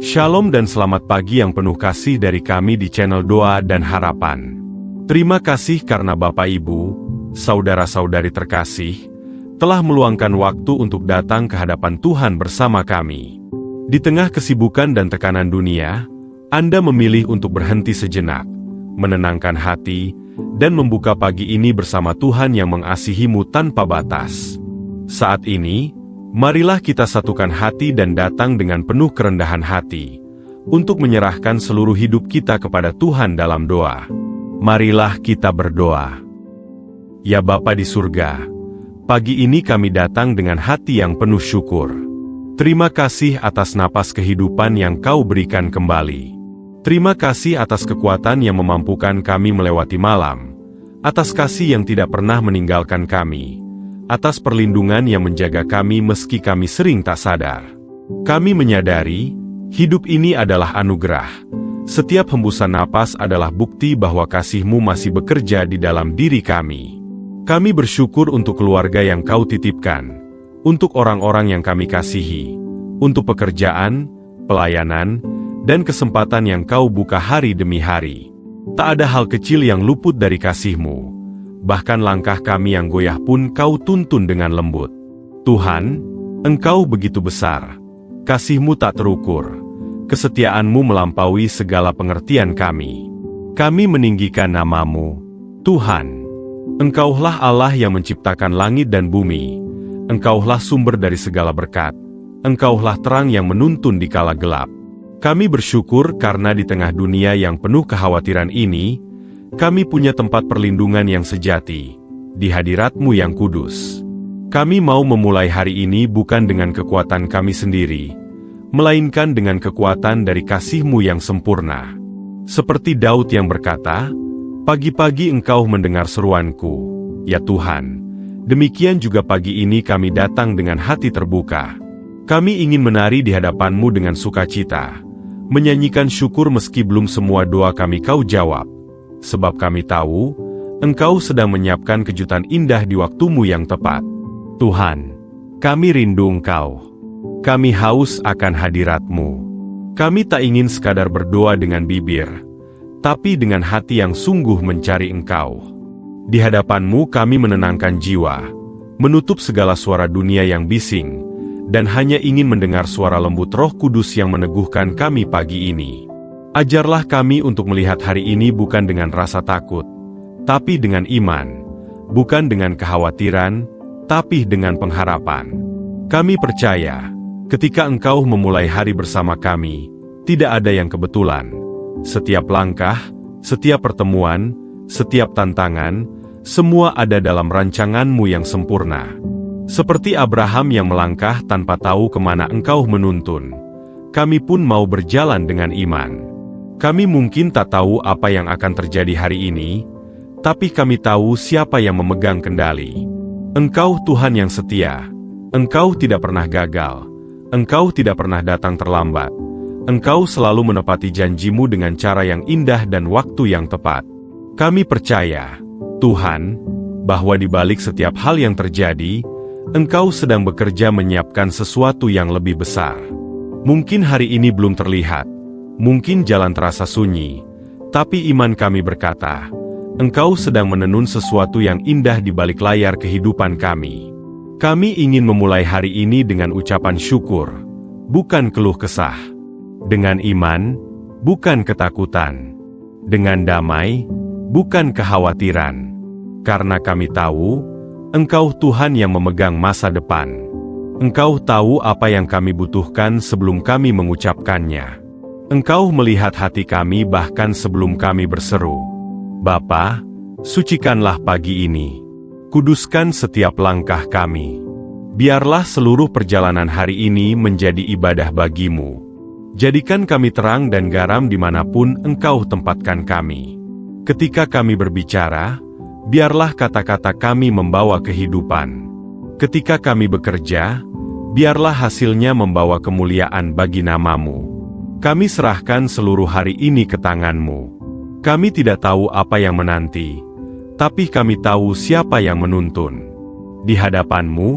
Shalom dan selamat pagi yang penuh kasih dari kami di channel Doa dan Harapan. Terima kasih karena Bapak Ibu, saudara-saudari terkasih, telah meluangkan waktu untuk datang ke hadapan Tuhan bersama kami. Di tengah kesibukan dan tekanan dunia, Anda memilih untuk berhenti sejenak, menenangkan hati, dan membuka pagi ini bersama Tuhan yang mengasihimu tanpa batas. Saat ini, marilah kita satukan hati dan datang dengan penuh kerendahan hati, untuk menyerahkan seluruh hidup kita kepada Tuhan dalam doa. Marilah kita berdoa. Ya Bapa di surga, pagi ini kami datang dengan hati yang penuh syukur. Terima kasih atas napas kehidupan yang Kau berikan kembali. Terima kasih atas kekuatan yang memampukan kami melewati malam, atas kasih yang tidak pernah meninggalkan kami, atas perlindungan yang menjaga kami meski kami sering tak sadar. Kami menyadari, hidup ini adalah anugerah. Setiap hembusan napas adalah bukti bahwa kasih-Mu masih bekerja di dalam diri kami. Kami bersyukur untuk keluarga yang Kau titipkan, untuk orang-orang yang kami kasihi, untuk pekerjaan, pelayanan, dan kesempatan yang Kau buka hari demi hari. Tak ada hal kecil yang luput dari kasih-Mu. Bahkan langkah kami yang goyah pun Kau tuntun dengan lembut. Tuhan, Engkau begitu besar. Kasih-Mu tak terukur. Kesetiaan-Mu melampaui segala pengertian kami. Kami meninggikan nama-Mu, Tuhan. Engkaulah Allah yang menciptakan langit dan bumi. Engkaulah sumber dari segala berkat. Engkaulah terang yang menuntun di kala gelap. Kami bersyukur karena di tengah dunia yang penuh kekhawatiran ini, kami punya tempat perlindungan yang sejati, di hadirat-Mu yang kudus. Kami mau memulai hari ini bukan dengan kekuatan kami sendiri, melainkan dengan kekuatan dari kasih-Mu yang sempurna. Seperti Daud yang berkata, "Pagi-pagi Engkau mendengar seruanku, ya Tuhan." Demikian juga pagi ini kami datang dengan hati terbuka. Kami ingin menari di hadapan-Mu dengan sukacita, menyanyikan syukur meski belum semua doa kami Kau jawab. Sebab kami tahu, Engkau sedang menyiapkan kejutan indah di waktu-Mu yang tepat. Tuhan, kami rindu Engkau. Kami haus akan hadirat-Mu. Kami tak ingin sekadar berdoa dengan bibir, tapi dengan hati yang sungguh mencari Engkau. Di hadapan-Mu kami menenangkan jiwa, menutup segala suara dunia yang bising, dan hanya ingin mendengar suara lembut Roh Kudus yang meneguhkan kami pagi ini. Ajarlah kami untuk melihat hari ini bukan dengan rasa takut, tapi dengan iman, bukan dengan kekhawatiran, tapi dengan pengharapan. Kami percaya, ketika Engkau memulai hari bersama kami, tidak ada yang kebetulan. Setiap langkah, setiap pertemuan, setiap tantangan, semua ada dalam rancangan-Mu yang sempurna. Seperti Abraham yang melangkah tanpa tahu kemana Engkau menuntun, kami pun mau berjalan dengan iman. Kami mungkin tak tahu apa yang akan terjadi hari ini, tapi kami tahu siapa yang memegang kendali. Engkau Tuhan yang setia. Engkau tidak pernah gagal. Engkau tidak pernah datang terlambat. Engkau selalu menepati janji-Mu dengan cara yang indah dan waktu yang tepat. Kami percaya, Tuhan, bahwa di balik setiap hal yang terjadi, Engkau sedang bekerja menyiapkan sesuatu yang lebih besar. Mungkin hari ini belum terlihat. Mungkin jalan terasa sunyi, tapi iman kami berkata, Engkau sedang menenun sesuatu yang indah di balik layar kehidupan kami. Kami ingin memulai hari ini dengan ucapan syukur, bukan keluh kesah. Dengan iman, bukan ketakutan. Dengan damai, bukan kekhawatiran. Karena kami tahu, Engkau Tuhan yang memegang masa depan. Engkau tahu apa yang kami butuhkan sebelum kami mengucapkannya. Engkau melihat hati kami bahkan sebelum kami berseru. Bapa, sucikanlah pagi ini. Kuduskan setiap langkah kami. Biarlah seluruh perjalanan hari ini menjadi ibadah bagi-Mu. Jadikan kami terang dan garam dimanapun Engkau tempatkan kami. Ketika kami berbicara, biarlah kata-kata kami membawa kehidupan. Ketika kami bekerja, biarlah hasilnya membawa kemuliaan bagi nama-Mu. Kami serahkan seluruh hari ini ke tangan-Mu. Kami tidak tahu apa yang menanti, tapi kami tahu siapa yang menuntun. Di hadapan-Mu,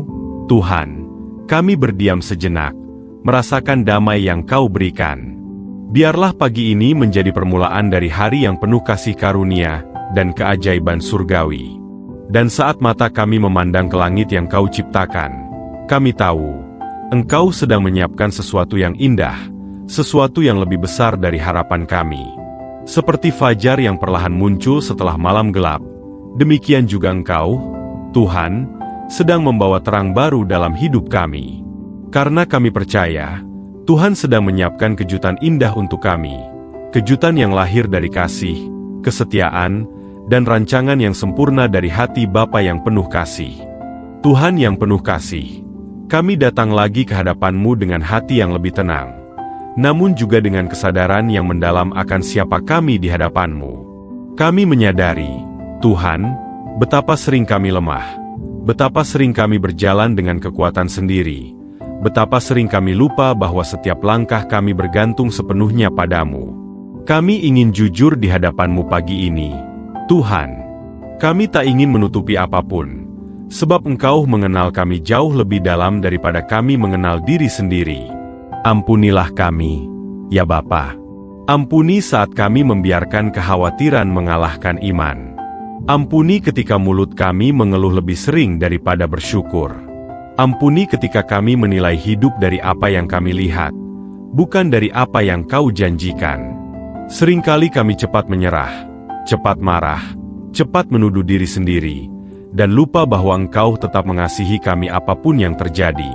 Tuhan, kami berdiam sejenak, merasakan damai yang Kau berikan. Biarlah pagi ini menjadi permulaan dari hari yang penuh kasih karunia dan keajaiban surgawi. Dan saat mata kami memandang ke langit yang Kau ciptakan, kami tahu, Engkau sedang menyiapkan sesuatu yang indah, sesuatu yang lebih besar dari harapan kami. Seperti fajar yang perlahan muncul setelah malam gelap, demikian juga Engkau, Tuhan, sedang membawa terang baru dalam hidup kami. Karena kami percaya, Tuhan sedang menyiapkan kejutan indah untuk kami, kejutan yang lahir dari kasih, kesetiaan, dan rancangan yang sempurna dari hati Bapa yang penuh kasih. Tuhan yang penuh kasih, kami datang lagi ke hadapan-Mu dengan hati yang lebih tenang, namun juga dengan kesadaran yang mendalam akan siapa kami di hadapan-Mu. Kami menyadari, Tuhan, betapa sering kami lemah, betapa sering kami berjalan dengan kekuatan sendiri, betapa sering kami lupa bahwa setiap langkah kami bergantung sepenuhnya padamu. Kami ingin jujur di hadapan-Mu pagi ini, Tuhan. Kami tak ingin menutupi apapun, sebab Engkau mengenal kami jauh lebih dalam daripada kami mengenal diri sendiri. Ampunilah kami, ya Bapa. Ampuni saat kami membiarkan kekhawatiran mengalahkan iman. Ampuni ketika mulut kami mengeluh lebih sering daripada bersyukur. Ampuni ketika kami menilai hidup dari apa yang kami lihat, bukan dari apa yang Kau janjikan. Seringkali kami cepat menyerah, cepat marah, cepat menuduh diri sendiri, dan lupa bahwa Engkau tetap mengasihi kami apapun yang terjadi.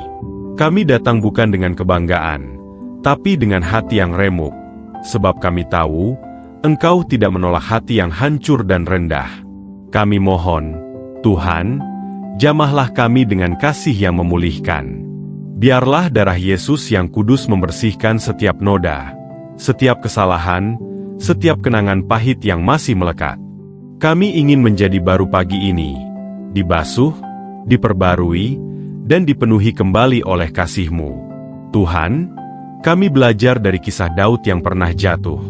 Kami datang bukan dengan kebanggaan, tapi dengan hati yang remuk, sebab kami tahu, Engkau tidak menolak hati yang hancur dan rendah. Kami mohon, Tuhan, jamahlah kami dengan kasih yang memulihkan. Biarlah darah Yesus yang kudus membersihkan setiap noda, setiap kesalahan, setiap kenangan pahit yang masih melekat. Kami ingin menjadi baru pagi ini, dibasuh, diperbarui, dan dipenuhi kembali oleh kasih-Mu. Tuhan, kami belajar dari kisah Daud yang pernah jatuh,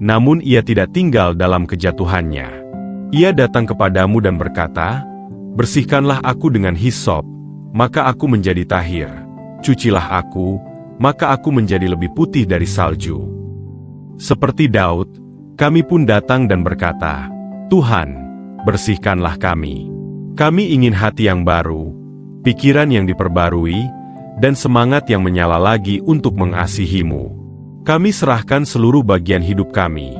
namun ia tidak tinggal dalam kejatuhannya. Ia datang kepadamu dan berkata, "Bersihkanlah aku dengan hisop, maka aku menjadi tahir. Cucilah aku, maka aku menjadi lebih putih dari salju." Seperti Daud, kami pun datang dan berkata, "Tuhan, bersihkanlah kami." Kami ingin hati yang baru, pikiran yang diperbarui, dan semangat yang menyala lagi untuk mengasihi-Mu. Kami serahkan seluruh bagian hidup kami,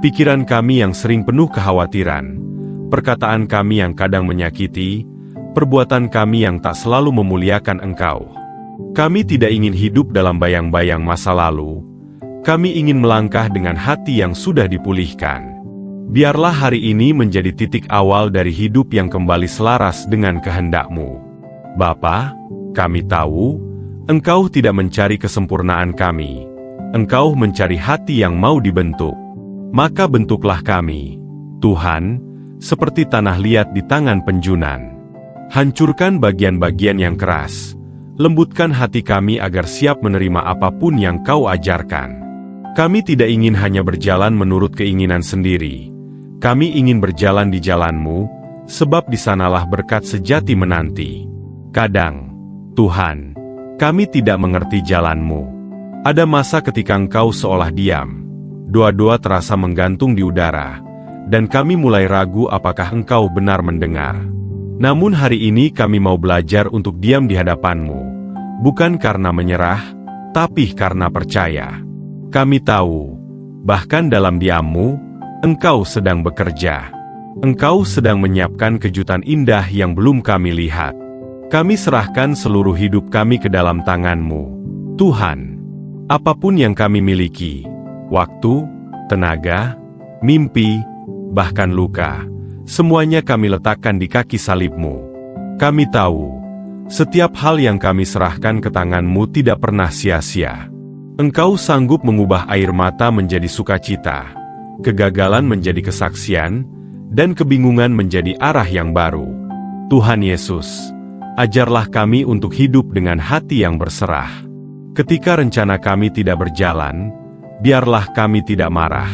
pikiran kami yang sering penuh kekhawatiran, perkataan kami yang kadang menyakiti, perbuatan kami yang tak selalu memuliakan Engkau. Kami tidak ingin hidup dalam bayang-bayang masa lalu. Kami ingin melangkah dengan hati yang sudah dipulihkan. Biarlah hari ini menjadi titik awal dari hidup yang kembali selaras dengan kehendak-Mu. Bapa, kami tahu, Engkau tidak mencari kesempurnaan kami. Engkau mencari hati yang mau dibentuk. Maka bentuklah kami, Tuhan, seperti tanah liat di tangan penjunan. Hancurkan bagian-bagian yang keras, lembutkan hati kami agar siap menerima apapun yang Kau ajarkan. Kami tidak ingin hanya berjalan menurut keinginan sendiri. Kami ingin berjalan di jalan-Mu, sebab di sanalah berkat sejati menanti. Kadang, Tuhan, kami tidak mengerti jalan-Mu. Ada masa ketika Engkau seolah diam. Doa-doa terasa menggantung di udara, dan kami mulai ragu apakah Engkau benar mendengar. Namun hari ini kami mau belajar untuk diam di hadapan-Mu, bukan karena menyerah, tapi karena percaya. Kami tahu, bahkan dalam diam-Mu, Engkau sedang bekerja. Engkau sedang menyiapkan kejutan indah yang belum kami lihat. Kami serahkan seluruh hidup kami ke dalam tangan-Mu, Tuhan. Apapun yang kami miliki, waktu, tenaga, mimpi, bahkan luka, semuanya kami letakkan di kaki salib-Mu. Kami tahu, setiap hal yang kami serahkan ke tangan-Mu tidak pernah sia-sia. Engkau sanggup mengubah air mata menjadi sukacita, kegagalan menjadi kesaksian, dan kebingungan menjadi arah yang baru. Tuhan Yesus, ajarlah kami untuk hidup dengan hati yang berserah. Ketika rencana kami tidak berjalan, biarlah kami tidak marah.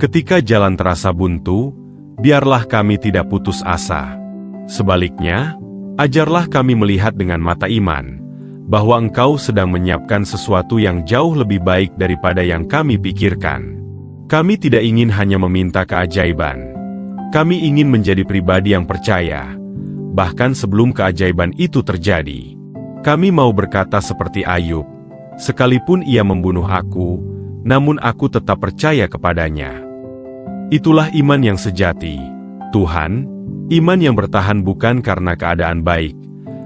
Ketika jalan terasa buntu, biarlah kami tidak putus asa. Sebaliknya, ajarlah kami melihat dengan mata iman, bahwa Engkau sedang menyiapkan sesuatu yang jauh lebih baik daripada yang kami pikirkan. Kami tidak ingin hanya meminta keajaiban. Kami ingin menjadi pribadi yang percaya, bahkan sebelum keajaiban itu terjadi. Kami mau berkata seperti Ayub, "Sekalipun ia membunuh aku, namun aku tetap percaya kepadanya." Itulah iman yang sejati, Tuhan, iman yang bertahan bukan karena keadaan baik,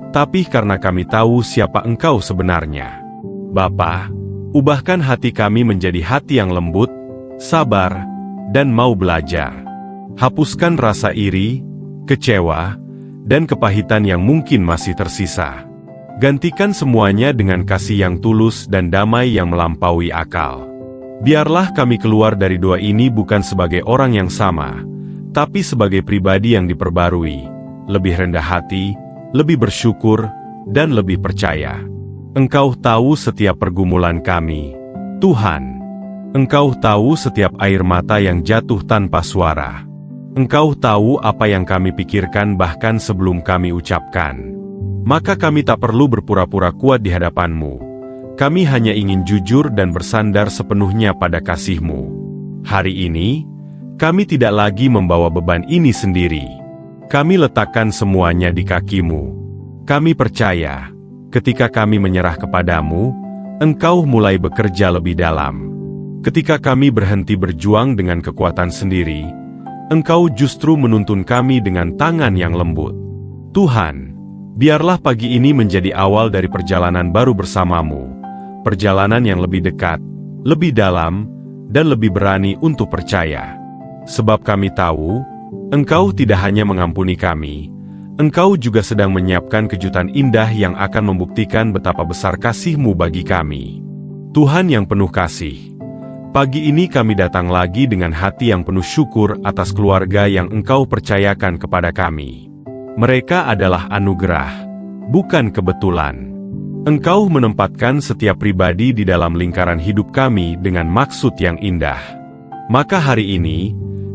tapi karena kami tahu siapa Engkau sebenarnya. Bapa, ubahkan hati kami menjadi hati yang lembut, sabar, dan mau belajar. Hapuskan rasa iri, kecewa, dan kepahitan yang mungkin masih tersisa. Gantikan semuanya dengan kasih yang tulus dan damai yang melampaui akal. Biarlah kami keluar dari doa ini bukan sebagai orang yang sama, tapi sebagai pribadi yang diperbarui, lebih rendah hati, lebih bersyukur, dan lebih percaya. Engkau tahu setiap pergumulan kami, Tuhan. Engkau tahu setiap air mata yang jatuh tanpa suara. Engkau tahu apa yang kami pikirkan bahkan sebelum kami ucapkan. Maka kami tak perlu berpura-pura kuat di hadapan-Mu. Kami hanya ingin jujur dan bersandar sepenuhnya pada kasih-Mu. Hari ini, kami tidak lagi membawa beban ini sendiri. Kami letakkan semuanya di kaki-Mu. Kami percaya, ketika kami menyerah kepadamu, Engkau mulai bekerja lebih dalam. Ketika kami berhenti berjuang dengan kekuatan sendiri, Engkau justru menuntun kami dengan tangan yang lembut. Tuhan, biarlah pagi ini menjadi awal dari perjalanan baru bersamamu, perjalanan yang lebih dekat, lebih dalam, dan lebih berani untuk percaya. Sebab kami tahu, Engkau tidak hanya mengampuni kami, Engkau juga sedang menyiapkan kejutan indah yang akan membuktikan betapa besar kasih-Mu bagi kami. Tuhan yang penuh kasih, pagi ini kami datang lagi dengan hati yang penuh syukur atas keluarga yang Engkau percayakan kepada kami. Mereka adalah anugerah, bukan kebetulan. Engkau menempatkan setiap pribadi di dalam lingkaran hidup kami dengan maksud yang indah. Maka hari ini,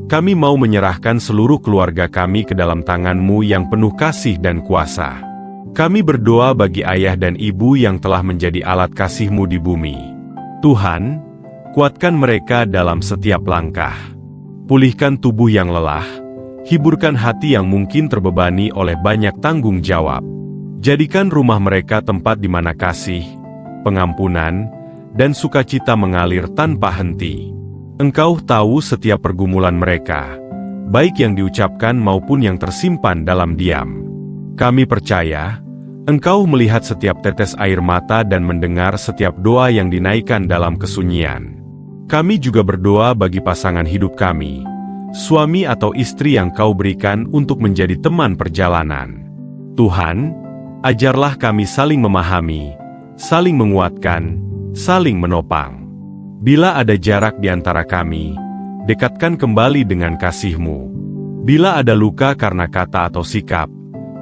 kami mau menyerahkan seluruh keluarga kami ke dalam tangan-Mu yang penuh kasih dan kuasa. Kami berdoa bagi ayah dan ibu yang telah menjadi alat kasih-Mu di bumi. Tuhan, kuatkan mereka dalam setiap langkah. Pulihkan tubuh yang lelah, hiburkan hati yang mungkin terbebani oleh banyak tanggung jawab. Jadikan rumah mereka tempat di mana kasih, pengampunan, dan sukacita mengalir tanpa henti. Engkau tahu setiap pergumulan mereka, baik yang diucapkan maupun yang tersimpan dalam diam. Kami percaya, Engkau melihat setiap tetes air mata dan mendengar setiap doa yang dinaikkan dalam kesunyian. Kami juga berdoa bagi pasangan hidup kami, suami atau istri yang Kau berikan untuk menjadi teman perjalanan. Tuhan, ajarlah kami saling memahami, saling menguatkan, saling menopang. Bila ada jarak di antara kami, dekatkan kembali dengan kasih-Mu. Bila ada luka karena kata atau sikap,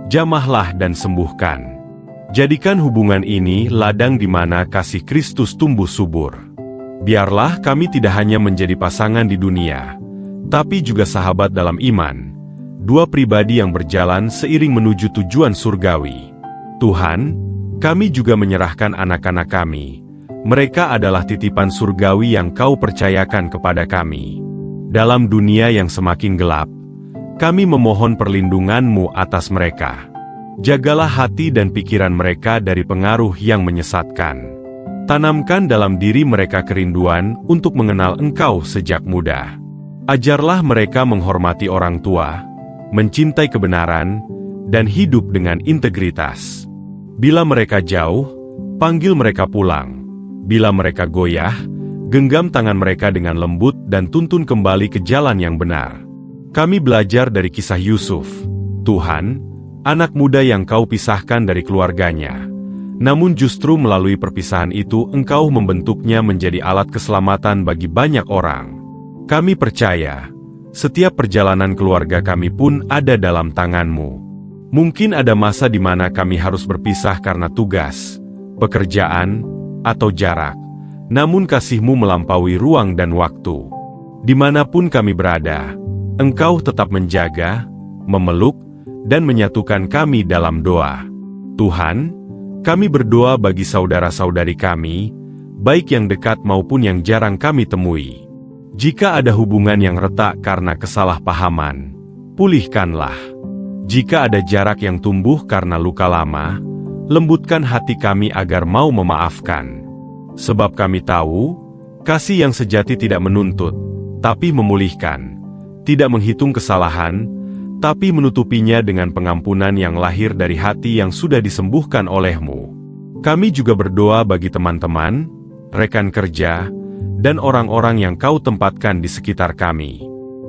jamahlah dan sembuhkan. Jadikan hubungan ini ladang di mana kasih Kristus tumbuh subur. Biarlah kami tidak hanya menjadi pasangan di dunia, tapi juga sahabat dalam iman, dua pribadi yang berjalan seiring menuju tujuan surgawi. Tuhan, kami juga menyerahkan anak-anak kami. Mereka adalah titipan surgawi yang Kau percayakan kepada kami. Dalam dunia yang semakin gelap, kami memohon perlindungan-Mu atas mereka. Jagalah hati dan pikiran mereka dari pengaruh yang menyesatkan. Tanamkan dalam diri mereka kerinduan untuk mengenal Engkau sejak muda. Ajarlah mereka menghormati orang tua, mencintai kebenaran, dan hidup dengan integritas. Bila mereka jauh, panggil mereka pulang. Bila mereka goyah, genggam tangan mereka dengan lembut dan tuntun kembali ke jalan yang benar. Kami belajar dari kisah Yusuf, Tuhan, anak muda yang Kau pisahkan dari keluarganya. Namun justru melalui perpisahan itu Engkau membentuknya menjadi alat keselamatan bagi banyak orang. Kami percaya, setiap perjalanan keluarga kami pun ada dalam tangan-Mu. Mungkin ada masa di mana kami harus berpisah karena tugas, pekerjaan, atau jarak, namun kasih-Mu melampaui ruang dan waktu. Dimanapun kami berada, Engkau tetap menjaga, memeluk, dan menyatukan kami dalam doa. Tuhan, Kami berdoa bagi saudara-saudari kami, baik yang dekat maupun yang jarang kami temui. Jika ada hubungan yang retak karena kesalahpahaman, pulihkanlah. Jika ada jarak yang tumbuh karena luka lama, lembutkan hati kami agar mau memaafkan. Sebab kami tahu, kasih yang sejati tidak menuntut, tapi memulihkan. Tidak menghitung kesalahan, tapi menutupinya dengan pengampunan yang lahir dari hati yang sudah disembuhkan oleh-Mu. Kami juga berdoa bagi teman-teman, rekan kerja, dan orang-orang yang Kau tempatkan di sekitar kami.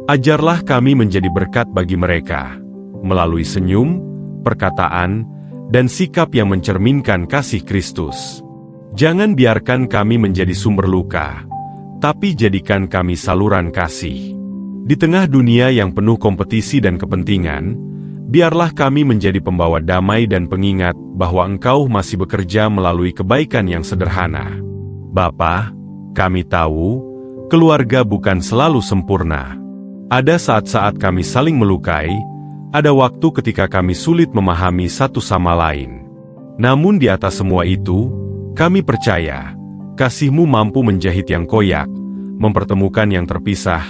Ajarlah kami menjadi berkat bagi mereka, melalui senyum, perkataan, dan sikap yang mencerminkan kasih Kristus. Jangan biarkan kami menjadi sumber luka, tapi jadikan kami saluran kasih. Di tengah dunia yang penuh kompetisi dan kepentingan, biarlah kami menjadi pembawa damai dan pengingat bahwa Engkau masih bekerja melalui kebaikan yang sederhana. Bapa, kami tahu, keluarga bukan selalu sempurna. Ada saat-saat kami saling melukai, ada waktu ketika kami sulit memahami satu sama lain. Namun di atas semua itu, kami percaya, kasih-Mu mampu menjahit yang koyak, mempertemukan yang terpisah,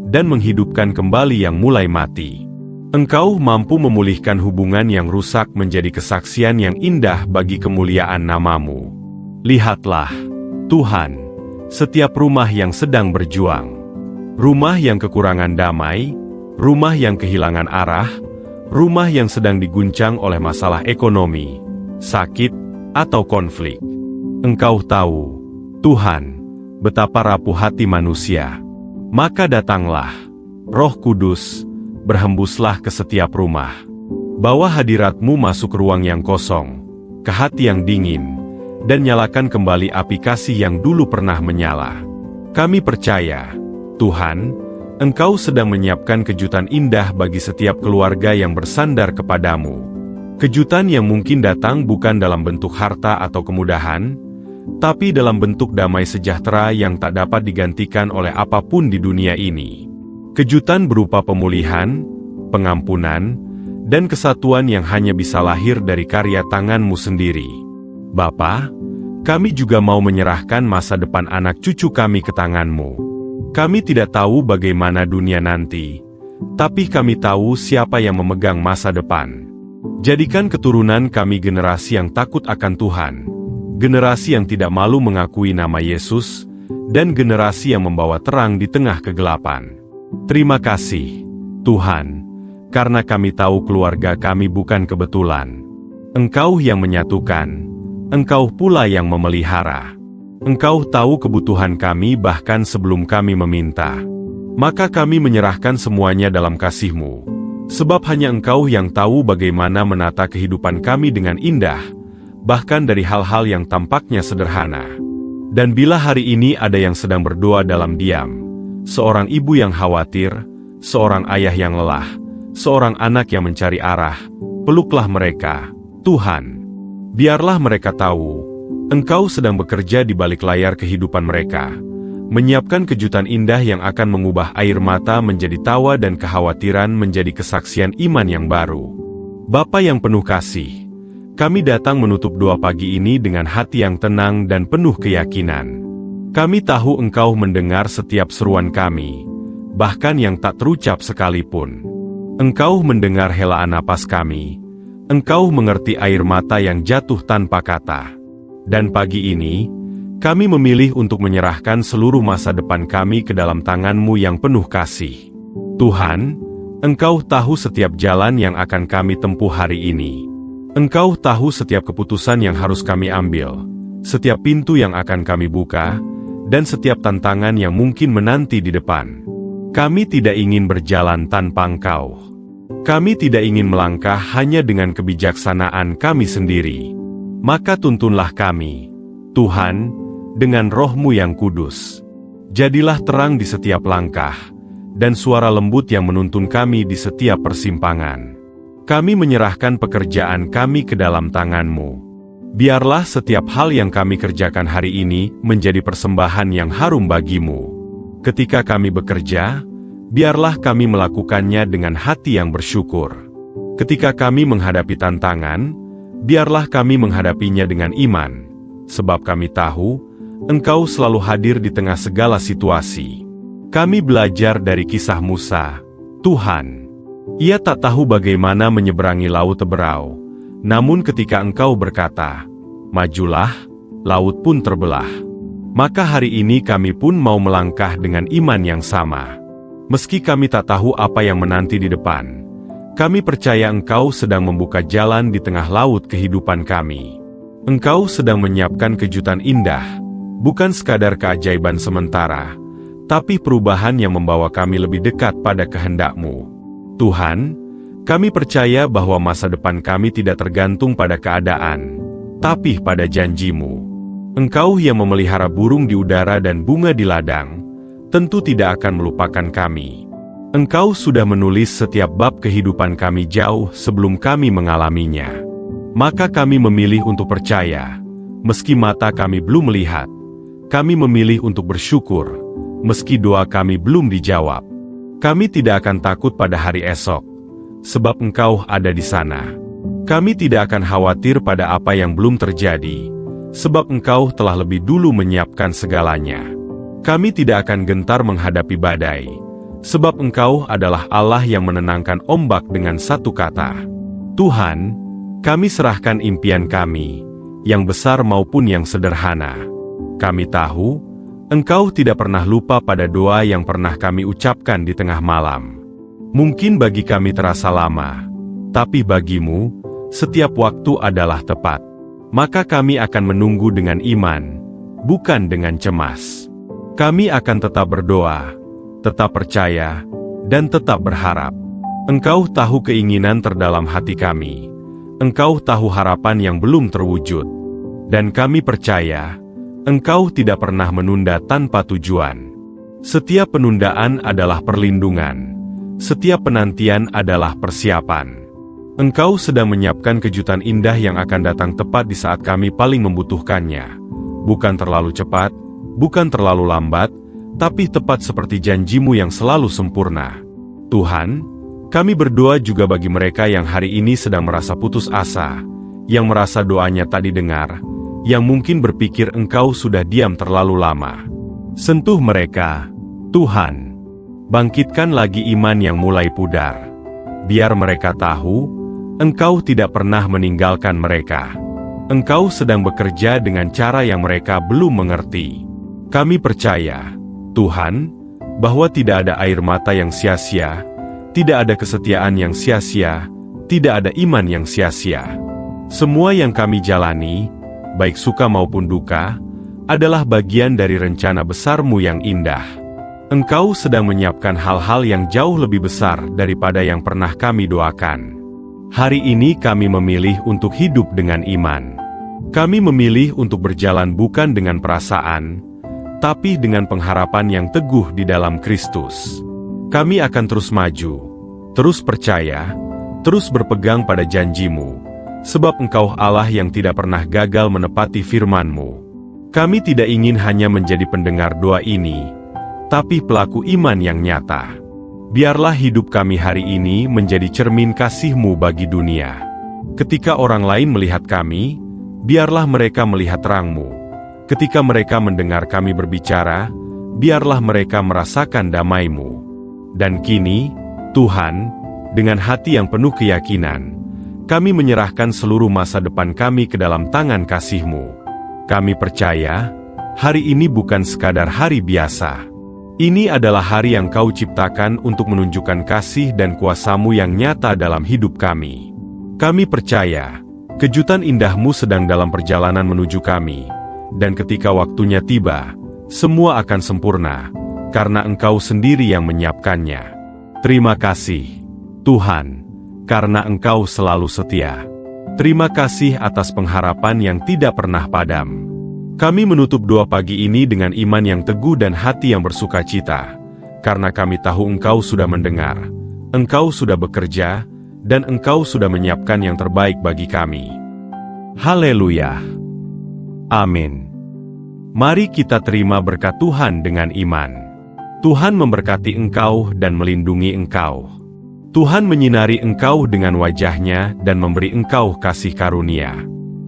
dan menghidupkan kembali yang mulai mati. Engkau mampu memulihkan hubungan yang rusak menjadi kesaksian yang indah bagi kemuliaan nama-Mu. Lihatlah, Tuhan, setiap rumah yang sedang berjuang. Rumah yang kekurangan damai, rumah yang kehilangan arah, rumah yang sedang diguncang oleh masalah ekonomi, sakit, atau konflik. Engkau tahu, Tuhan, betapa rapuh hati manusia. Maka datanglah, Roh Kudus, berhembuslah ke setiap rumah. Bawa hadirat-Mu masuk ruang yang kosong, ke hati yang dingin, dan nyalakan kembali api kasih yang dulu pernah menyala. Kami percaya, Tuhan, Engkau sedang menyiapkan kejutan indah bagi setiap keluarga yang bersandar kepadamu. Kejutan yang mungkin datang bukan dalam bentuk harta atau kemudahan, tapi dalam bentuk damai sejahtera yang tak dapat digantikan oleh apapun di dunia ini. Kejutan berupa pemulihan, pengampunan, dan kesatuan yang hanya bisa lahir dari karya tangan-Mu sendiri. Bapa, kami juga mau menyerahkan masa depan anak cucu kami ke tangan-Mu. Kami tidak tahu bagaimana dunia nanti, tapi kami tahu siapa yang memegang masa depan. Jadikan keturunan kami generasi yang takut akan Tuhan, generasi yang tidak malu mengakui nama Yesus, dan generasi yang membawa terang di tengah kegelapan. Terima kasih, Tuhan, karena kami tahu keluarga kami bukan kebetulan. Engkau yang menyatukan, Engkau pula yang memelihara. Engkau tahu kebutuhan kami bahkan sebelum kami meminta. Maka kami menyerahkan semuanya dalam kasih-Mu, sebab hanya Engkau yang tahu bagaimana menata kehidupan kami dengan indah, bahkan dari hal-hal yang tampaknya sederhana. Dan bila hari ini ada yang sedang berdoa dalam diam, seorang ibu yang khawatir, seorang ayah yang lelah, seorang anak yang mencari arah, peluklah mereka, Tuhan. Biarlah mereka tahu, Engkau sedang bekerja di balik layar kehidupan mereka, menyiapkan kejutan indah yang akan mengubah air mata menjadi tawa dan kekhawatiran menjadi kesaksian iman yang baru. Bapa yang penuh kasih, kami datang menutup doa pagi ini dengan hati yang tenang dan penuh keyakinan. Kami tahu Engkau mendengar setiap seruan kami, bahkan yang tak terucap sekalipun. Engkau mendengar helaan napas kami, Engkau mengerti air mata yang jatuh tanpa kata. Dan pagi ini, kami memilih untuk menyerahkan seluruh masa depan kami ke dalam tangan-Mu yang penuh kasih. Tuhan, Engkau tahu setiap jalan yang akan kami tempuh hari ini. Engkau tahu setiap keputusan yang harus kami ambil, setiap pintu yang akan kami buka, dan setiap tantangan yang mungkin menanti di depan. Kami tidak ingin berjalan tanpa Engkau. Kami tidak ingin melangkah hanya dengan kebijaksanaan kami sendiri. Maka tuntunlah kami, Tuhan, dengan Roh-Mu yang kudus. Jadilah terang di setiap langkah, dan suara lembut yang menuntun kami di setiap persimpangan. Kami menyerahkan pekerjaan kami ke dalam tangan-Mu. Biarlah setiap hal yang kami kerjakan hari ini menjadi persembahan yang harum bagi-Mu. Ketika kami bekerja, biarlah kami melakukannya dengan hati yang bersyukur. Ketika kami menghadapi tantangan, Biarlah kami menghadapinya dengan iman, sebab kami tahu Engkau selalu hadir di tengah segala situasi. Kami belajar dari kisah Musa, Tuhan. Ia tak tahu bagaimana menyeberangi laut Teberau, namun ketika Engkau berkata, "Majulah," laut pun terbelah. Maka hari ini kami pun mau melangkah dengan iman yang sama. Meski kami tak tahu apa yang menanti di depan, kami percaya Engkau sedang membuka jalan di tengah laut kehidupan kami. Engkau sedang menyiapkan kejutan indah, bukan sekadar keajaiban sementara, tapi perubahan yang membawa kami lebih dekat pada kehendak-Mu. Tuhan, kami percaya bahwa masa depan kami tidak tergantung pada keadaan, tapi pada janji-Mu. Engkau yang memelihara burung di udara dan bunga di ladang, tentu tidak akan melupakan kami. Engkau sudah menulis setiap bab kehidupan kami jauh sebelum kami mengalaminya. Maka kami memilih untuk percaya, meski mata kami belum melihat. Kami memilih untuk bersyukur, meski doa kami belum dijawab. Kami tidak akan takut pada hari esok, sebab Engkau ada di sana. Kami tidak akan khawatir pada apa yang belum terjadi, sebab Engkau telah lebih dulu menyiapkan segalanya. Kami tidak akan gentar menghadapi badai, sebab Engkau adalah Allah yang menenangkan ombak dengan satu kata. Tuhan, kami serahkan impian kami, yang besar maupun yang sederhana. Kami tahu, Engkau tidak pernah lupa pada doa yang pernah kami ucapkan di tengah malam. Mungkin bagi kami terasa lama, tapi bagimu, setiap waktu adalah tepat. Maka kami akan menunggu dengan iman, bukan dengan cemas. Kami akan tetap berdoa, tetap percaya, dan tetap berharap. Engkau tahu keinginan terdalam hati kami. Engkau tahu harapan yang belum terwujud. Dan kami percaya, Engkau tidak pernah menunda tanpa tujuan. Setiap penundaan adalah perlindungan. Setiap penantian adalah persiapan. Engkau sedang menyiapkan kejutan indah yang akan datang tepat di saat kami paling membutuhkannya. Bukan terlalu cepat, bukan terlalu lambat, tapi tepat seperti janji-Mu yang selalu sempurna. Tuhan, kami berdoa juga bagi mereka yang hari ini sedang merasa putus asa, yang merasa doanya tak didengar, yang mungkin berpikir Engkau sudah diam terlalu lama. Sentuh mereka, Tuhan. Bangkitkan lagi iman yang mulai pudar. Biar mereka tahu, Engkau tidak pernah meninggalkan mereka. Engkau sedang bekerja dengan cara yang mereka belum mengerti. Kami percaya, Tuhan, bahwa tidak ada air mata yang sia-sia, tidak ada kesetiaan yang sia-sia, tidak ada iman yang sia-sia. Semua yang kami jalani, baik suka maupun duka, adalah bagian dari rencana besar-Mu yang indah. Engkau sedang menyiapkan hal-hal yang jauh lebih besar daripada yang pernah kami doakan. Hari ini kami memilih untuk hidup dengan iman. Kami memilih untuk berjalan bukan dengan perasaan, tapi dengan pengharapan yang teguh di dalam Kristus. Kami akan terus maju, terus percaya, terus berpegang pada janji-Mu, sebab Engkau Allah yang tidak pernah gagal menepati firman-Mu. Kami tidak ingin hanya menjadi pendengar doa ini, tapi pelaku iman yang nyata. Biarlah hidup kami hari ini menjadi cermin kasih-Mu bagi dunia. Ketika orang lain melihat kami, biarlah mereka melihat terang-Mu. Ketika mereka mendengar kami berbicara, biarlah mereka merasakan damai-Mu. Dan kini, Tuhan, dengan hati yang penuh keyakinan, kami menyerahkan seluruh masa depan kami ke dalam tangan kasih-Mu. Kami percaya, hari ini bukan sekadar hari biasa. Ini adalah hari yang Kau ciptakan untuk menunjukkan kasih dan kuasa-Mu yang nyata dalam hidup kami. Kami percaya, kejutan indah-Mu sedang dalam perjalanan menuju kami, dan ketika waktunya tiba, semua akan sempurna, karena Engkau sendiri yang menyiapkannya. Terima kasih, Tuhan, karena Engkau selalu setia. Terima kasih atas pengharapan yang tidak pernah padam. Kami menutup doa pagi ini dengan iman yang teguh dan hati yang bersukacita, karena kami tahu Engkau sudah mendengar, Engkau sudah bekerja, dan Engkau sudah menyiapkan yang terbaik bagi kami. Haleluya! Amin. Mari kita terima berkat Tuhan dengan iman. Tuhan memberkati engkau dan melindungi engkau. Tuhan menyinari engkau dengan wajah-Nya dan memberi engkau kasih karunia.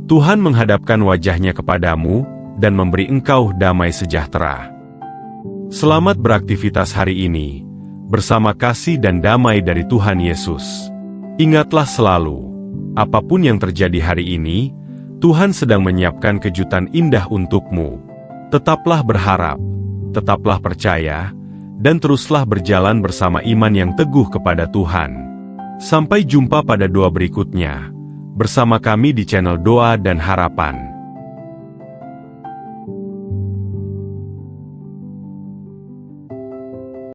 Tuhan menghadapkan wajah-Nya kepadamu dan memberi engkau damai sejahtera. Selamat beraktivitas hari ini, bersama kasih dan damai dari Tuhan Yesus. Ingatlah selalu, apapun yang terjadi hari ini, Tuhan sedang menyiapkan kejutan indah untukmu. Tetaplah berharap, tetaplah percaya, dan teruslah berjalan bersama iman yang teguh kepada Tuhan. Sampai jumpa pada doa berikutnya, bersama kami di channel Doa dan Harapan.